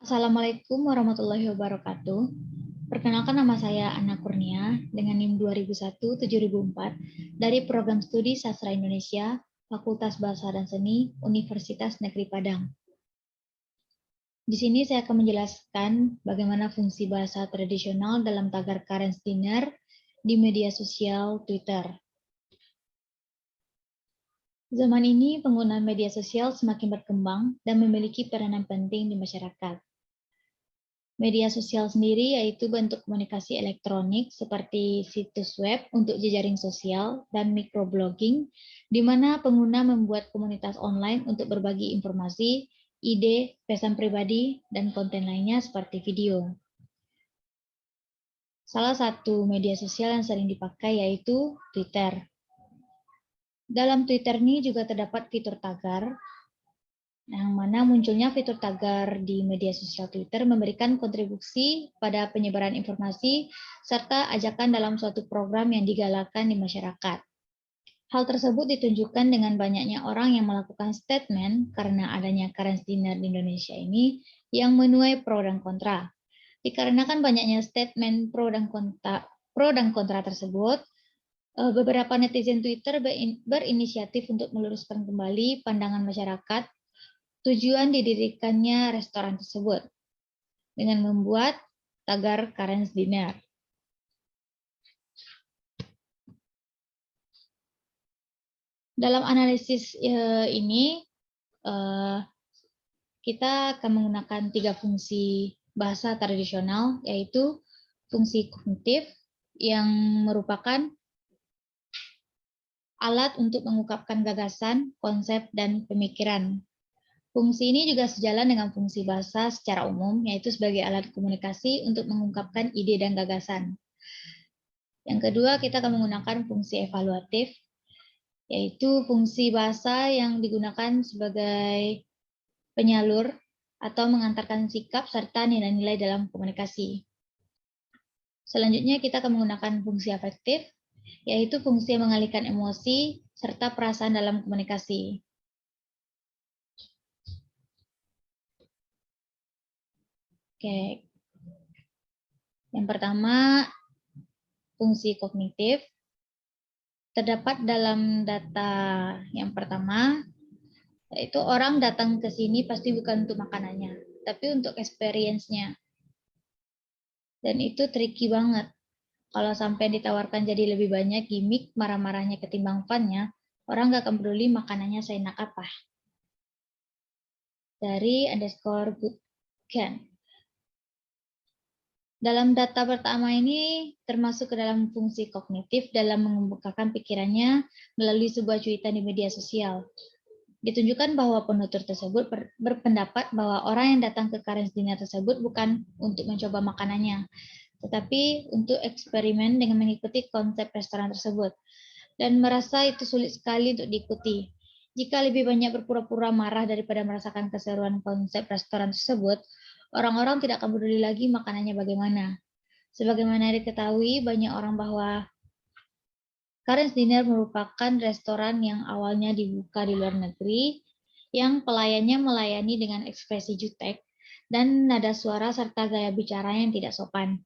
Assalamualaikum warahmatullahi wabarakatuh. Perkenalkan, nama saya Anna Kurnia dengan NIM 2001-7004 dari Program Studi Sastra Indonesia, Fakultas Bahasa dan Seni, Universitas Negeri Padang. Di sini saya akan menjelaskan bagaimana fungsi bahasa tradisional dalam tagar Karens Dinner di media sosial Twitter. Zaman ini penggunaan media sosial semakin berkembang dan memiliki peranan penting di masyarakat. Media sosial sendiri yaitu bentuk komunikasi elektronik seperti situs web untuk jejaring sosial dan microblogging, di mana pengguna membuat komunitas online untuk berbagi informasi, ide, pesan pribadi, dan konten lainnya seperti video. Salah satu media sosial yang sering dipakai yaitu Twitter. Dalam Twitter ini juga terdapat fitur tagar, yang mana munculnya fitur tagar di media sosial Twitter memberikan kontribusi pada penyebaran informasi serta ajakan dalam suatu program yang digalakkan di masyarakat. Hal tersebut ditunjukkan dengan banyaknya orang yang melakukan statement karena adanya Karens Dinner di Indonesia ini yang menuai pro dan kontra. Dikarenakan banyaknya statement pro dan kontra tersebut, beberapa netizen Twitter berinisiatif untuk meluruskan kembali pandangan masyarakat tujuan didirikannya restoran tersebut dengan membuat tagar Karens Dinner. Dalam analisis ini, kita akan menggunakan 3 fungsi bahasa tradisional, yaitu fungsi kognitif yang merupakan alat untuk mengungkapkan gagasan, konsep, dan pemikiran. Fungsi ini juga sejalan dengan fungsi bahasa secara umum, yaitu sebagai alat komunikasi untuk mengungkapkan ide dan gagasan. Yang kedua, kita akan menggunakan fungsi evaluatif, yaitu fungsi bahasa yang digunakan sebagai penyalur atau mengantarkan sikap serta nilai-nilai dalam komunikasi. Selanjutnya, kita akan menggunakan fungsi afektif, yaitu fungsi yang mengalihkan emosi serta perasaan dalam komunikasi. Oke. Yang pertama, fungsi kognitif. Terdapat dalam data yang pertama, yaitu orang datang ke sini pasti bukan untuk makanannya, tapi untuk experience-nya. Dan itu tricky banget. Kalau sampai ditawarkan jadi lebih banyak gimmick marah-marahnya ketimbang fun-nya, orang nggak akan peduli makanannya seenak apa. Dari _goodcan. Dalam data pertama ini termasuk ke dalam fungsi kognitif dalam mengemukakan pikirannya melalui sebuah cuitan di media sosial. Ditunjukkan bahwa penutur tersebut berpendapat bahwa orang yang datang ke Karens Dinner tersebut bukan untuk mencoba makanannya, tetapi untuk eksperimen dengan mengikuti konsep restoran tersebut, dan merasa itu sulit sekali untuk diikuti. Jika lebih banyak berpura-pura marah daripada merasakan keseruan konsep restoran tersebut, orang-orang tidak akan peduli lagi makanannya bagaimana. Sebagaimana diketahui banyak orang bahwa Karens Dinner merupakan restoran yang awalnya dibuka di luar negeri, yang pelayannya melayani dengan ekspresi jutek dan nada suara serta gaya bicara yang tidak sopan.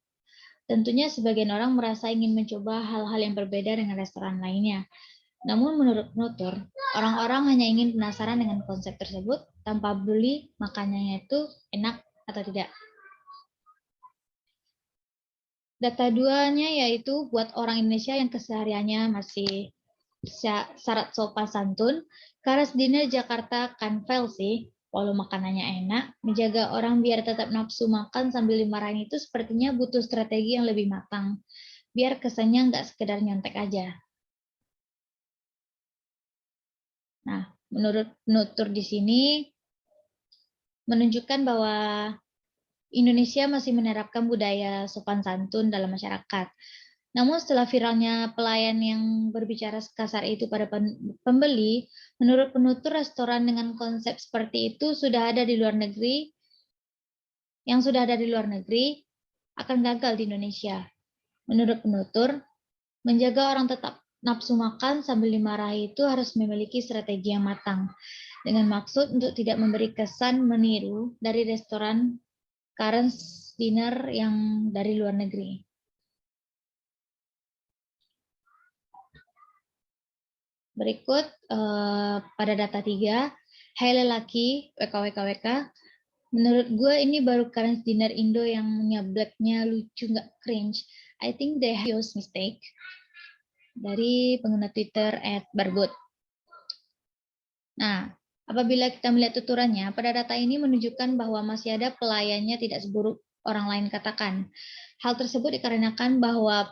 Tentunya sebagian orang merasa ingin mencoba hal-hal yang berbeda dengan restoran lainnya. Namun menurut penutur, orang-orang hanya ingin penasaran dengan konsep tersebut tanpa peduli makanannya itu enak atau tidak. Data duanya yaitu buat orang Indonesia yang kesehariannya masih syarat sopan santun, Karens Dinner Jakarta kan fail sih, walau makanannya enak, menjaga orang biar tetap nafsu makan sambil dimarahin itu sepertinya butuh strategi yang lebih matang, biar kesannya nggak sekedar nyontek aja. Nah, menurut penutur di sini menunjukkan bahwa Indonesia masih menerapkan budaya sopan santun dalam masyarakat. Namun setelah viralnya pelayan yang berbicara kasar itu pada pembeli, menurut penutur restoran dengan konsep seperti itu sudah ada di luar negeri, akan gagal di Indonesia. Menurut penutur, menjaga orang tetap nafsu makan sambil dimarahi itu harus memiliki strategi yang matang, dengan maksud untuk tidak memberi kesan meniru dari restoran current dinner yang dari luar negeri. Berikut pada data 3, hai lelaki, WKWKWK. Menurut gue ini baru current dinner Indo yang nyableknya lucu, nggak cringe. I think they have used mistake. Dari pengguna Twitter @barbot. Nah, apabila kita melihat tuturannya, pada data ini menunjukkan bahwa masih ada pelayannya tidak seburuk orang lain katakan. Hal tersebut dikarenakan bahwa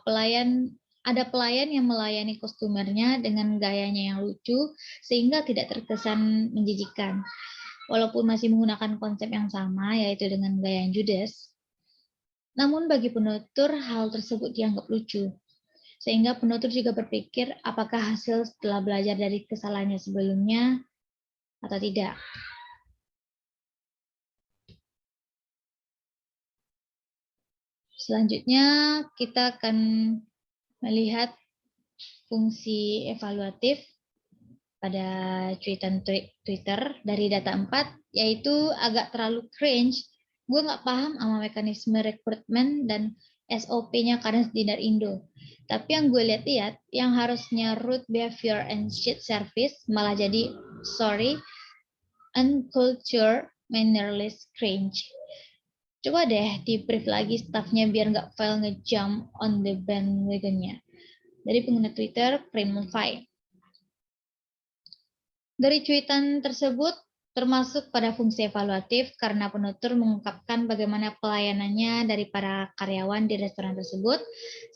ada pelayan yang melayani kostumernya dengan gayanya yang lucu, sehingga tidak terkesan menjijikan. Walaupun masih menggunakan konsep yang sama, yaitu dengan gaya yang judes. Namun bagi penutur, hal tersebut dianggap lucu. Sehingga penutur juga berpikir apakah hasil setelah belajar dari kesalahannya sebelumnya atau tidak. Selanjutnya kita akan melihat fungsi evaluatif pada cuitan Twitter dari data 4, yaitu agak terlalu cringe. Gue nggak paham sama mekanisme rekrutmen dan SOP-nya current dinner Indo. Tapi yang gue lihat-lihat, yang harusnya root behavior and shit service malah jadi sorry, uncultured, mannerless, cringe. Coba deh di-brief lagi staffnya biar nggak fail nge-jump on the bandwagon-nya. Dari pengguna Twitter, Primulfy. Dari cuitan tersebut, termasuk pada fungsi evaluatif karena penutur mengungkapkan bagaimana pelayanannya dari para karyawan di restoran tersebut,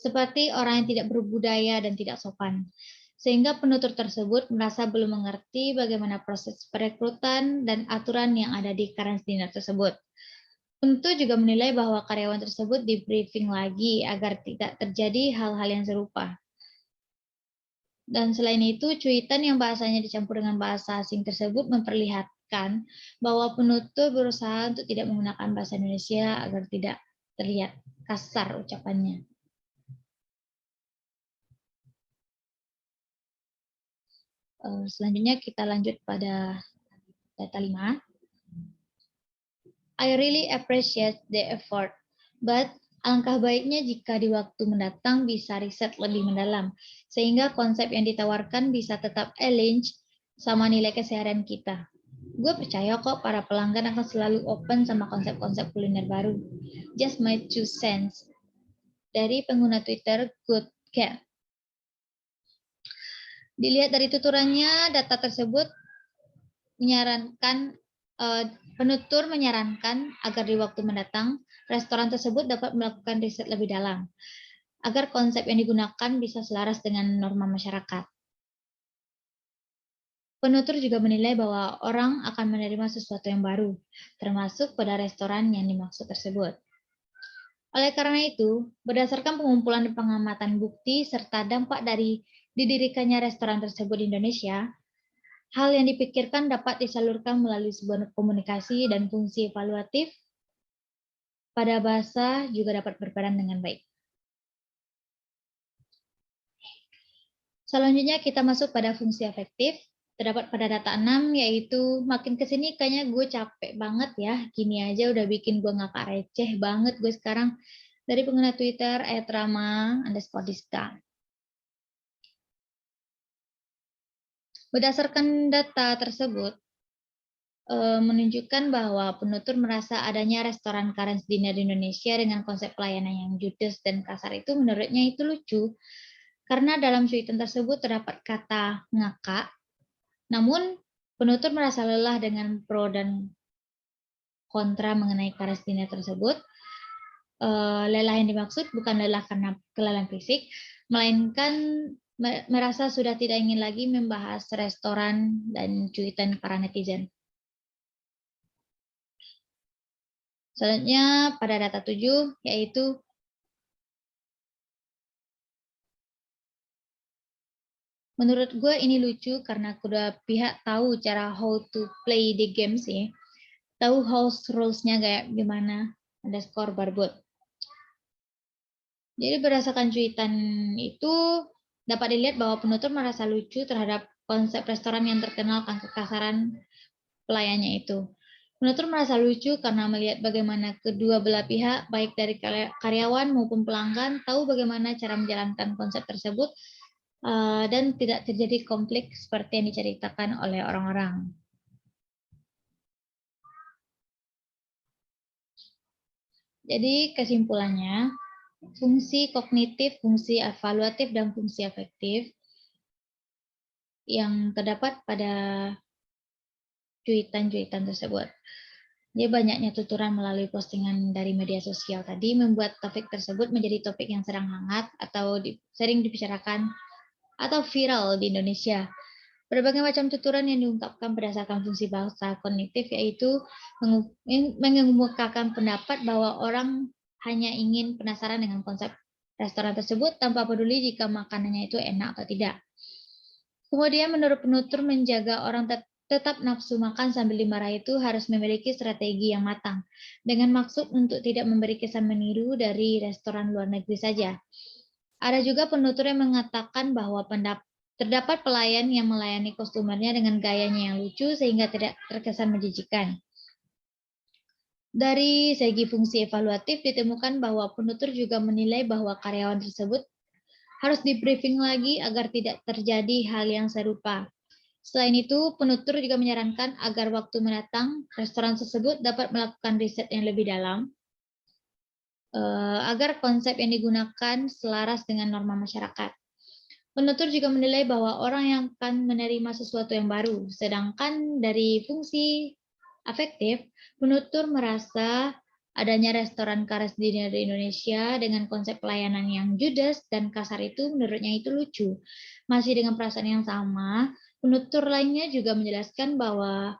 seperti orang yang tidak berbudaya dan tidak sopan. Sehingga penutur tersebut merasa belum mengerti bagaimana proses perekrutan dan aturan yang ada di current dinner tersebut. Penutur juga menilai bahwa karyawan tersebut di briefing lagi agar tidak terjadi hal-hal yang serupa. Dan selain itu, cuitan yang bahasanya dicampur dengan bahasa asing tersebut memperlihatkan bahwa penutur berusaha untuk tidak menggunakan bahasa Indonesia agar tidak terlihat kasar ucapannya. Selanjutnya kita lanjut pada data 5. I really appreciate the effort, but alangkah baiknya jika di waktu mendatang bisa riset lebih mendalam, sehingga konsep yang ditawarkan bisa tetap align sama nilai keseharian kita. Gue percaya kok para pelanggan akan selalu open sama konsep-konsep kuliner baru. Just my 2 cents. Dari pengguna Twitter, Good Cat. Dilihat dari tuturannya, data tersebut penutur menyarankan agar di waktu mendatang, restoran tersebut dapat melakukan riset lebih dalam, agar konsep yang digunakan bisa selaras dengan norma masyarakat. Penutur juga menilai bahwa orang akan menerima sesuatu yang baru, termasuk pada restoran yang dimaksud tersebut. Oleh karena itu, berdasarkan pengumpulan dan pengamatan bukti serta dampak dari didirikannya restoran tersebut di Indonesia, hal yang dipikirkan dapat disalurkan melalui sebuah komunikasi dan fungsi evaluatif pada bahasa juga dapat berperan dengan baik. Selanjutnya kita masuk pada fungsi efektif. Terdapat pada data 6, yaitu makin kesini kayaknya gue capek banget ya. Gini aja udah bikin gue ngakak receh banget gue sekarang. Dari pengguna Twitter, @rama_diska. Berdasarkan data tersebut, menunjukkan bahwa penutur merasa adanya restoran current dinner di Indonesia dengan konsep pelayanan yang judes dan kasar itu menurutnya itu lucu. Karena dalam cuitan tersebut terdapat kata ngakak, namun penutur merasa lelah dengan pro dan kontra mengenai current dinner tersebut. Lelah yang dimaksud bukan lelah karena kelelahan fisik, melainkan merasa sudah tidak ingin lagi membahas restoran dan cuitan para netizen. Selanjutnya pada data 7, yaitu menurut gue ini lucu karena kedua pihak tahu cara how to play the game sih. Tahu house rules-nya kayak gimana, _barbot. Jadi berdasarkan cuitan itu dapat dilihat bahwa penutur merasa lucu terhadap konsep restoran yang terkenal akan kekasaran pelayannya itu. Penutur merasa lucu karena melihat bagaimana kedua belah pihak, baik dari karyawan maupun pelanggan, tahu bagaimana cara menjalankan konsep tersebut dan tidak terjadi konflik seperti yang diceritakan oleh orang-orang. Jadi kesimpulannya, fungsi kognitif, fungsi evaluatif, dan fungsi afektif yang terdapat pada cuitan-cuitan tersebut. Jadi banyaknya tuturan melalui postingan dari media sosial tadi membuat topik tersebut menjadi topik yang sedang hangat atau sering dibicarakan atau viral di Indonesia. Berbagai macam tuturan yang diungkapkan berdasarkan fungsi bahasa kognitif yaitu mengemukakan pendapat bahwa orang hanya ingin penasaran dengan konsep restoran tersebut tanpa peduli jika makanannya itu enak atau tidak. Kemudian menurut penutur menjaga orang tetap nafsu makan sambil dimarahi itu harus memiliki strategi yang matang, dengan maksud untuk tidak memberi kesan meniru dari restoran luar negeri saja. Ada juga penutur yang mengatakan bahwa terdapat pelayan yang melayani customer-nya dengan gayanya yang lucu sehingga tidak terkesan menjijikan. Dari segi fungsi evaluatif ditemukan bahwa penutur juga menilai bahwa karyawan tersebut harus di-briefing lagi agar tidak terjadi hal yang serupa. Selain itu, penutur juga menyarankan agar waktu mendatang restoran tersebut dapat melakukan riset yang lebih dalam agar konsep yang digunakan selaras dengan norma masyarakat. Penutur juga menilai bahwa orang yang akan menerima sesuatu yang baru, sedangkan dari fungsi afektif, penutur merasa adanya restoran Karas Dinner di Indonesia dengan konsep pelayanan yang judes dan kasar itu menurutnya itu lucu. Masih dengan perasaan yang sama, penutur lainnya juga menjelaskan bahwa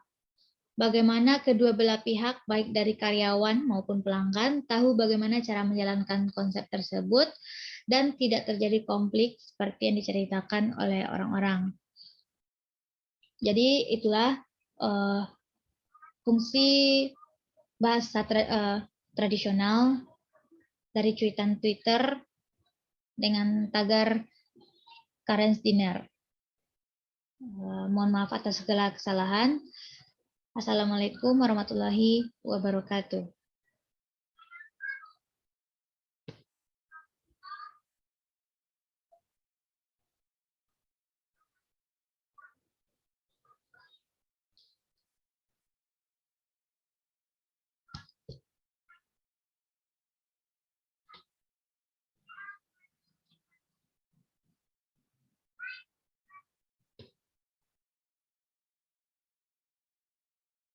bagaimana kedua belah pihak, baik dari karyawan maupun pelanggan, tahu bagaimana cara menjalankan konsep tersebut dan tidak terjadi konflik seperti yang diceritakan oleh orang-orang. Jadi itulah fungsi bahasa tradisional dari cuitan Twitter dengan tagar Karen's Dinner. Mohon maaf atas segala kesalahan. Assalamualaikum warahmatullahi wabarakatuh.